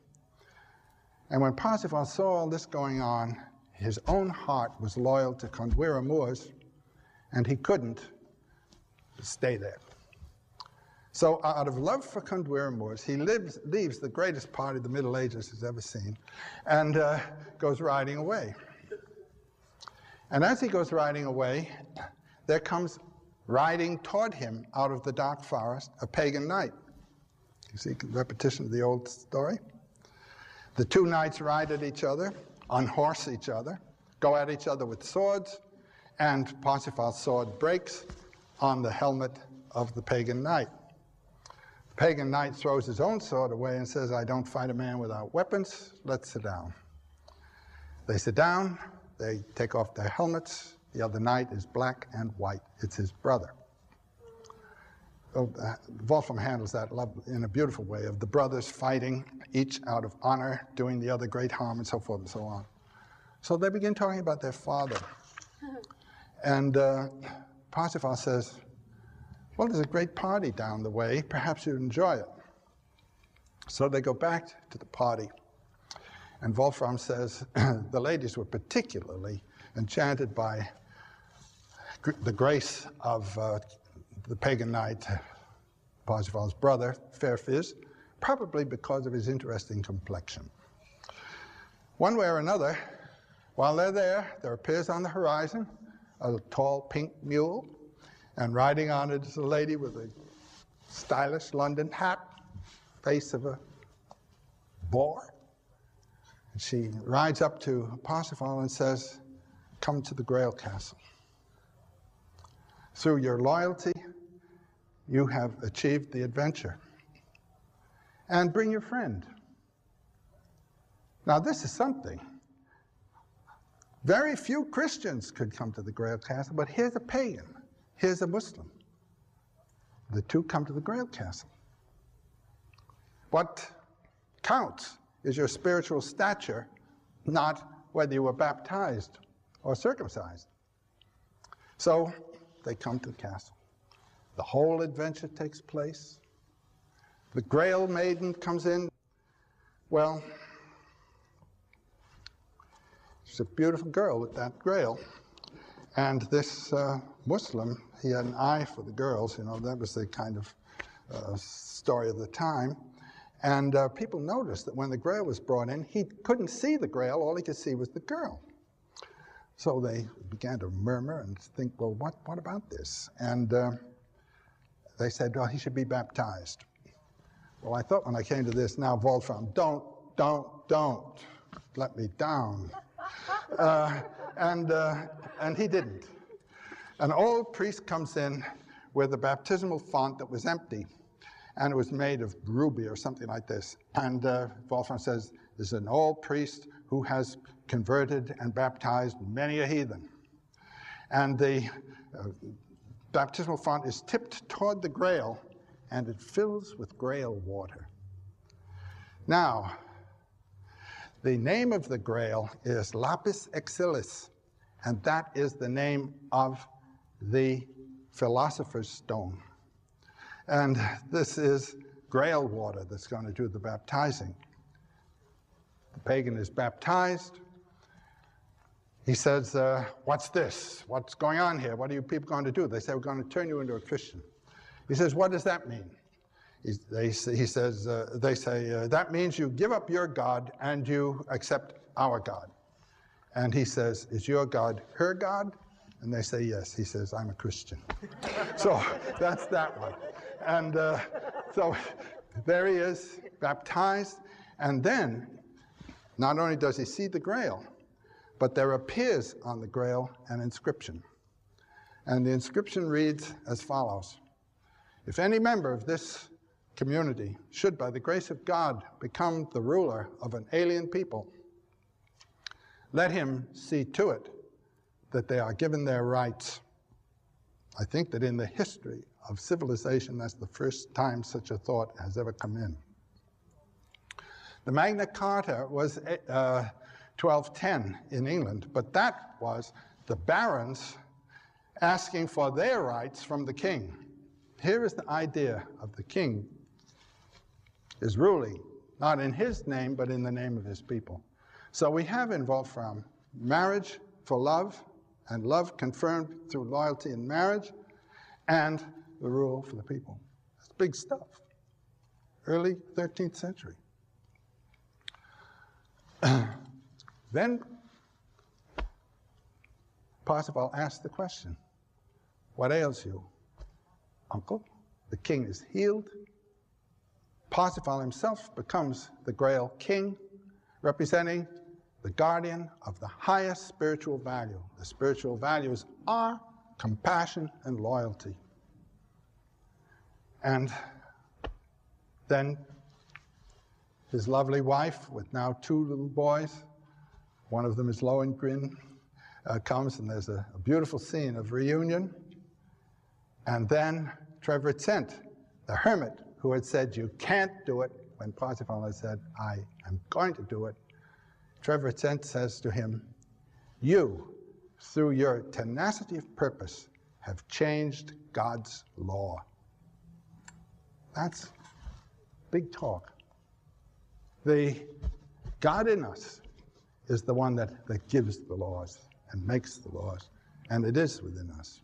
And when Parsifal saw all this going on, his own heart was loyal to Kondwira Moors, and he couldn't stay there. So out of love for Kondwira Moors, he leaves the greatest party the Middle Ages has ever seen, and goes riding away. And as he goes riding away, there comes riding toward him out of the dark forest a pagan knight. You see the repetition of the old story? The two knights ride at each other, unhorse each other, go at each other with swords, and Parsifal's sword breaks on the helmet of the pagan knight. The pagan knight throws his own sword away and says, I don't fight a man without weapons, let's sit down. They sit down, they take off their helmets, the other knight is black and white, it's his brother. Wolfram handles that in a beautiful way, of the brothers fighting, each out of honor, doing the other great harm, and so forth and so on. So they begin talking about their father. And Parsifal says, well, there's a great party down the way. Perhaps you'd enjoy it. So they go back to the party. And Wolfram says the ladies were particularly enchanted by the grace of the pagan knight, Parsifal's brother, Fair Fizz, probably because of his interesting complexion. One way or another, while they're there appears on the horizon a tall pink mule, and riding on it is a lady with a stylish London hat, face of a boar. And she rides up to Parsifal and says, come to the Grail Castle. Through your loyalty, you have achieved the adventure. And bring your friend. Now this is something. Very few Christians could come to the Grail Castle, but here's a pagan. Here's a Muslim. The two come to the Grail Castle. What counts is your spiritual stature, not whether you were baptized or circumcised. So they come to the castle. The whole adventure takes place. The Grail maiden comes in. Well, she's a beautiful girl with that grail. And this Muslim, he had an eye for the girls, you know, that was the kind of story of the time. And people noticed that when the grail was brought in, he couldn't see the grail, all he could see was the girl. So they began to murmur and think, well, what about this? And they said, well, he should be baptized. Well, I thought when I came to this, now Wolfram, don't let me down. And he didn't. An old priest comes in with a baptismal font that was empty, and it was made of ruby or something like this. And Wolfram says, this is an old priest who has converted and baptized many a heathen. And the baptismal font is tipped toward the Grail, and it fills with Grail water. Now, the name of the Grail is Lapis Exilis, and that is the name of the philosopher's stone. And this is Grail water that's going to do the baptizing. The pagan is baptized. He says, what's this? What's going on here? What are you people going to do? They say, we're going to turn you into a Christian. He says, what does that mean? They say, that means you give up your God and you accept our God. And he says, is your God her God? And they say, yes. He says, I'm a Christian. So that's that one. And so there he is, baptized. And then, not only does he see the Grail, but there appears on the Grail an inscription. And the inscription reads as follows: if any member of this community should, by the grace of God, become the ruler of an alien people, let him see to it that they are given their rights. I think that in the history of civilization, that's the first time such a thought has ever come in. The Magna Carta was 1210 in England, but that was the barons asking for their rights from the king. Here is the idea of the king is ruling, not in his name, but in the name of his people. So we have in Wolfram marriage for love, and love confirmed through loyalty in marriage, and the rule for the people. That's big stuff. Early 13th century. Then Parsifal asked the question, what ails you, uncle? The king is healed. Parsifal himself becomes the Grail king, representing the guardian of the highest spiritual value. The spiritual values are compassion and loyalty. And then his lovely wife, with now 2 little boys, one of them is Lohengrin, comes, and there's a beautiful scene of reunion. And then Trevisan, the hermit, who had said, you can't do it, when Parsifal had said, I am going to do it. Trevisan says to him, you, through your tenacity of purpose, have changed God's law. That's big talk. The God in us is the one that gives the laws and makes the laws, and it is within us.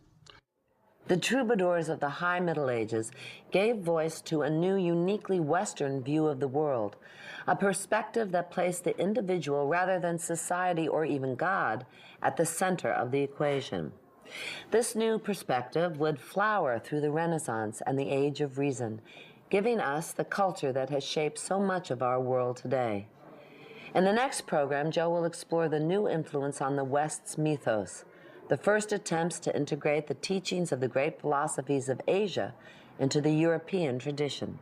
The troubadours of the High Middle Ages gave voice to a new, uniquely Western view of the world, a perspective that placed the individual rather than society or even God at the center of the equation. This new perspective would flower through the Renaissance and the Age of Reason, giving us the culture that has shaped so much of our world today. In the next program, Joe will explore the new influence on the West's mythos, the first attempts to integrate the teachings of the great philosophies of Asia into the European tradition.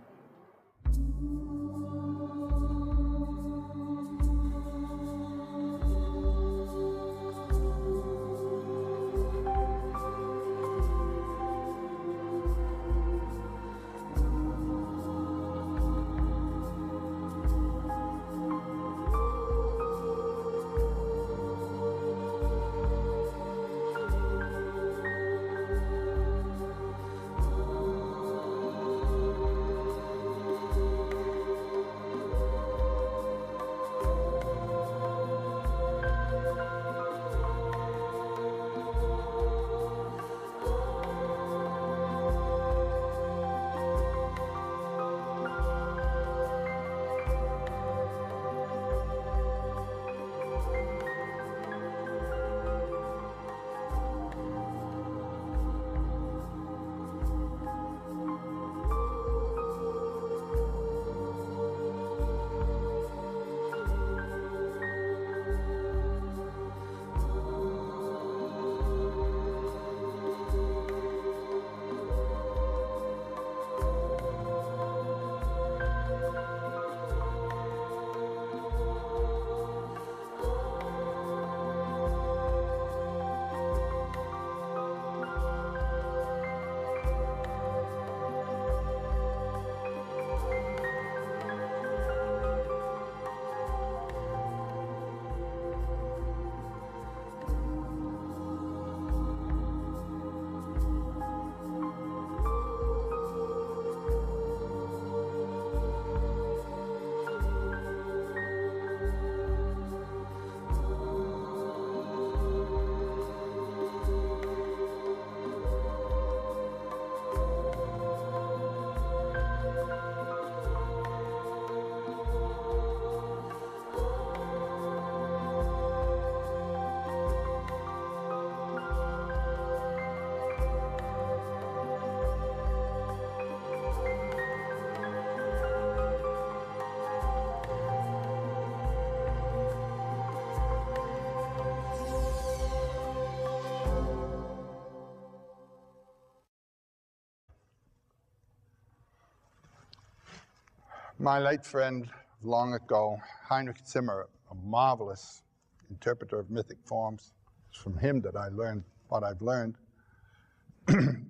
My late friend long ago, Heinrich Zimmer, a marvelous interpreter of mythic forms, it's from him that I learned what I've learned,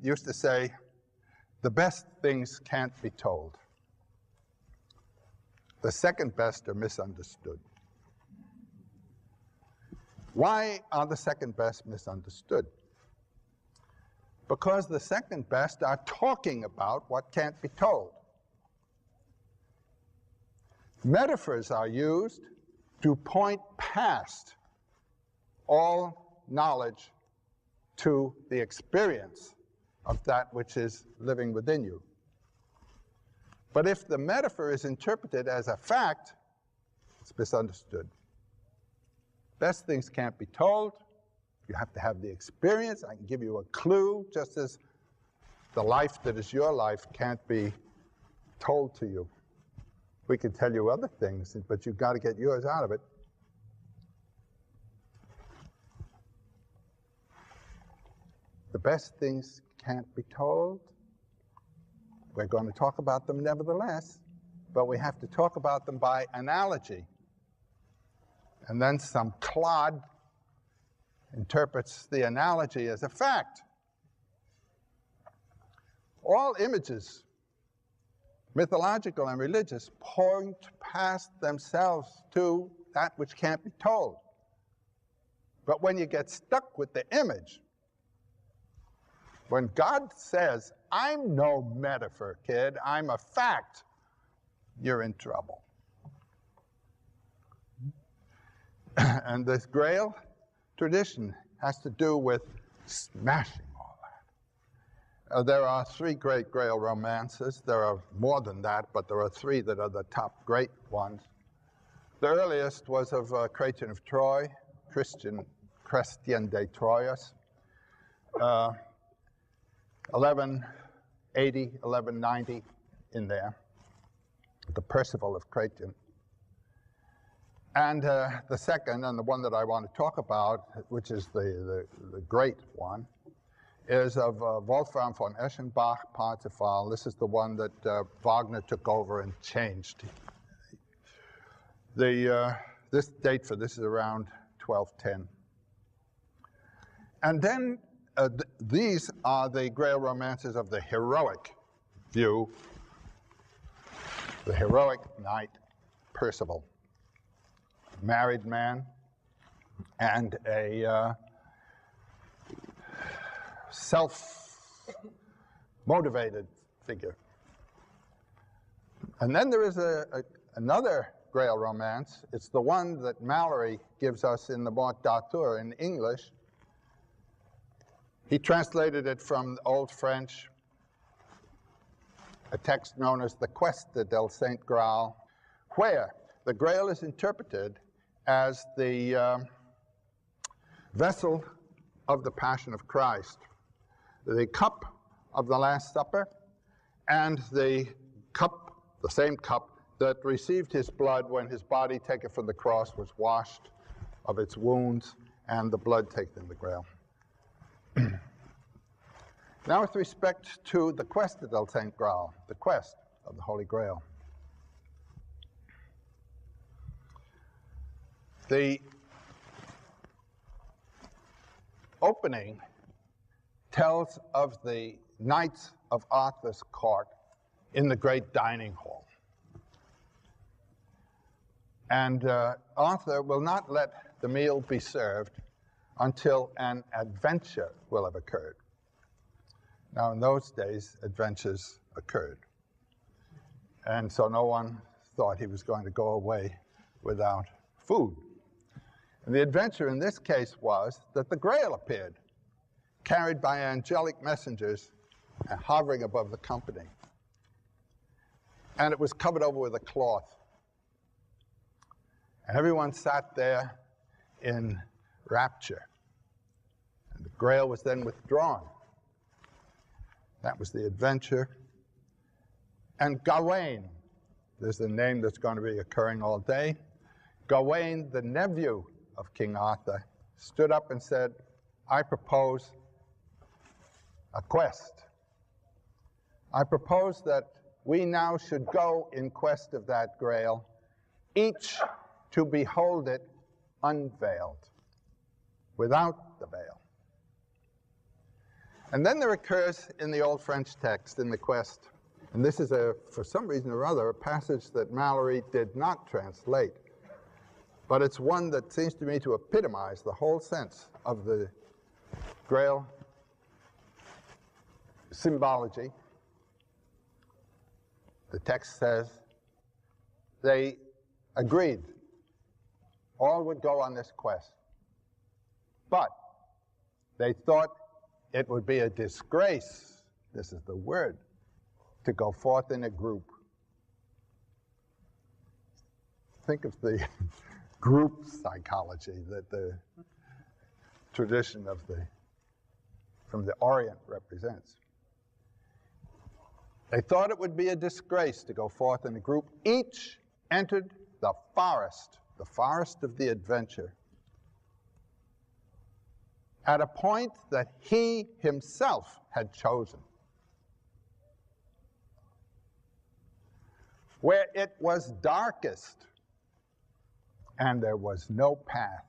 used to say, the best things can't be told. The second best are misunderstood. Why are the second best misunderstood? Because the second best are talking about what can't be told. Metaphors are used to point past all knowledge to the experience of that which is living within you. But if the metaphor is interpreted as a fact, it's misunderstood. Best things can't be told. You have to have the experience. I can give you a clue, just as the life that is your life can't be told to you. We can tell you other things, but you've got to get yours out of it. The best things can't be told. We're going to talk about them nevertheless, but we have to talk about them by analogy. And then some clod interprets the analogy as a fact. All images, mythological and religious, point past themselves to that which can't be told. But when you get stuck with the image, when God says, I'm no metaphor, kid, I'm a fact, you're in trouble. And this Grail tradition has to do with smashing all that. There are three great Grail romances. There are more than that, but there are three that are the top great ones. The earliest was of Chrétien of Troyes, Chrétien de Troyes, 1180, 1190 in there, the Percival of Chrétien. And the second, and the one that I want to talk about, which is the great one, is of Wolfram von Eschenbach, Parsifal. This is the one that Wagner took over and changed. This date for this is around 1210. And then these are the Grail romances of the heroic view, the heroic knight Percival, married man, and a self-motivated figure. And then there is another Grail romance. It's the one that Mallory gives us in the Morte d'Arthur in English. He translated it from Old French, a text known as the Quest del Saint Graal, where the Grail is interpreted as the vessel of the Passion of Christ, the cup of the Last Supper, and the cup, the same cup, that received his blood when his body taken from the cross was washed of its wounds, and the blood taken in the Grail. Now with respect to the Quest del Saint Graal, the quest of the Holy Grail. The opening tells of the knights of Arthur's court in the great dining hall. And Arthur will not let the meal be served until an adventure will have occurred. Now, in those days, adventures occurred. And so no one thought he was going to go away without food. And the adventure in this case was that the Grail appeared, carried by angelic messengers and hovering above the company. And it was covered over with a cloth. And everyone sat there in rapture. And the Grail was then withdrawn. That was the adventure. And Gawain, there's a name that's going to be occurring all day. Gawain, the nephew of King Arthur, stood up and said, I propose a quest. I propose that we now should go in quest of that grail, each to behold it unveiled, without the veil. And then there occurs in the old French text, in the quest, and this is, for some reason or other, a passage that Mallory did not translate, but it's one that seems to me to epitomize the whole sense of the Grail symbology. The text says, they agreed all would go on this quest, but they thought it would be a disgrace, this is the word, to go forth in a group. Think of the group psychology that the tradition of from the Orient represents. They thought it would be a disgrace to go forth in a group. Each entered the forest of the adventure, at a point that he himself had chosen, where it was darkest and there was no path.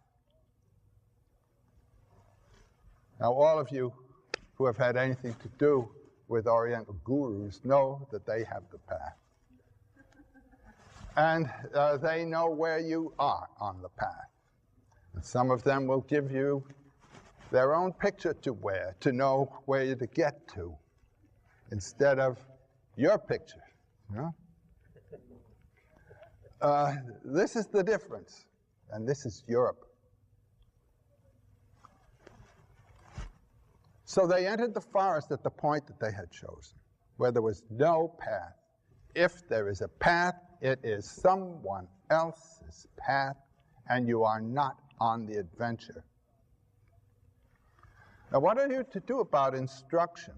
Now, all of you who have had anything to do with Oriental gurus know that they have the path. And they know where you are on the path. And some of them will give you their own picture to wear to know where to get to, instead of your picture. You know? This is the difference, and this is Europe. So they entered the forest at the point that they had chosen, where there was no path. If there is a path, it is someone else's path, and you are not on the adventure. Now, what are you to do about instruction?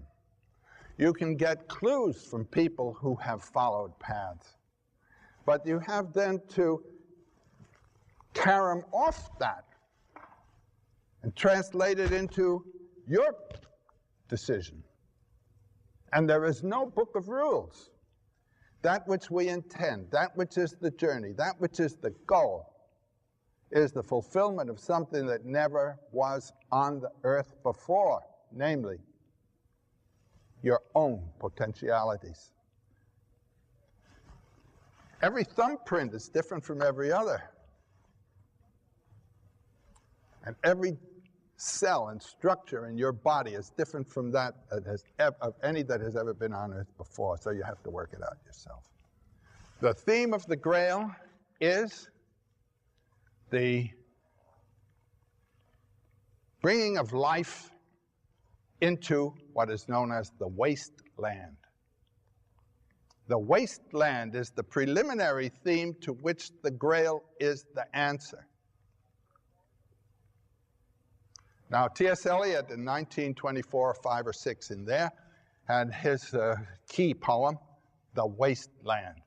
You can get clues from people who have followed paths, but you have then to carry them off that and translate it into your decision. And there is no book of rules. That which we intend, that which is the journey, that which is the goal, is the fulfillment of something that never was on the earth before, namely, your own potentialities. Every thumbprint is different from every other. And every cell and structure in your body is different from that of any that has ever been on earth before, so you have to work it out yourself. The theme of the Grail is the bringing of life into what is known as the wasteland. The wasteland is the preliminary theme to which the Grail is the answer. Now, T.S. Eliot in 1924, 5 or 6 in there, had his key poem, The Wasteland.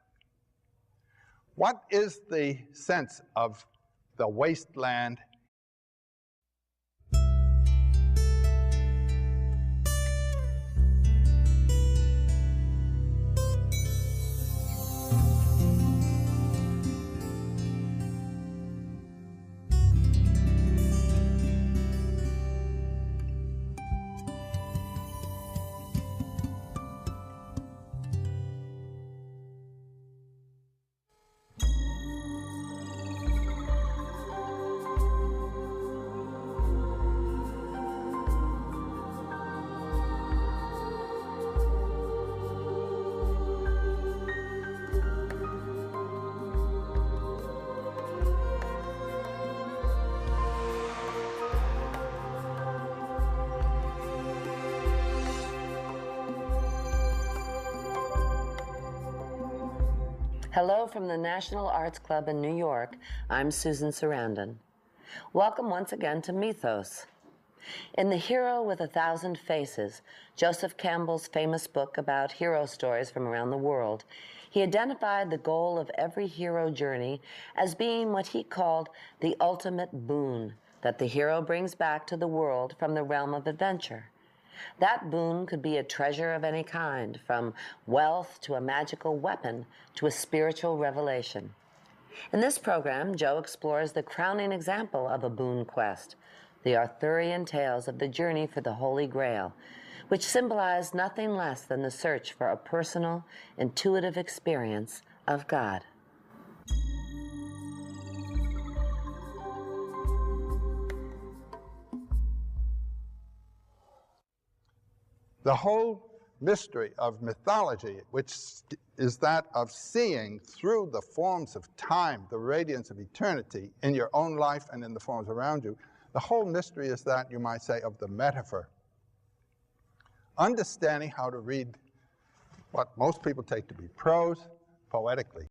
What is the sense of the wasteland? Hello from the National Arts Club in New York. I'm Susan Sarandon. Welcome once again to Mythos. In The Hero with 1,000 Faces, Joseph Campbell's famous book about hero stories from around the world, he identified the goal of every hero journey as being what he called the ultimate boon that the hero brings back to the world from the realm of adventure. That boon could be a treasure of any kind, from wealth to a magical weapon to a spiritual revelation. In this program, Joe explores the crowning example of a boon quest, the Arthurian tales of the journey for the Holy Grail, which symbolize nothing less than the search for a personal, intuitive experience of God. The whole mystery of mythology, which is that of seeing through the forms of time, the radiance of eternity in your own life and in the forms around you, the whole mystery is that, you might say, of the metaphor. Understanding how to read what most people take to be prose poetically.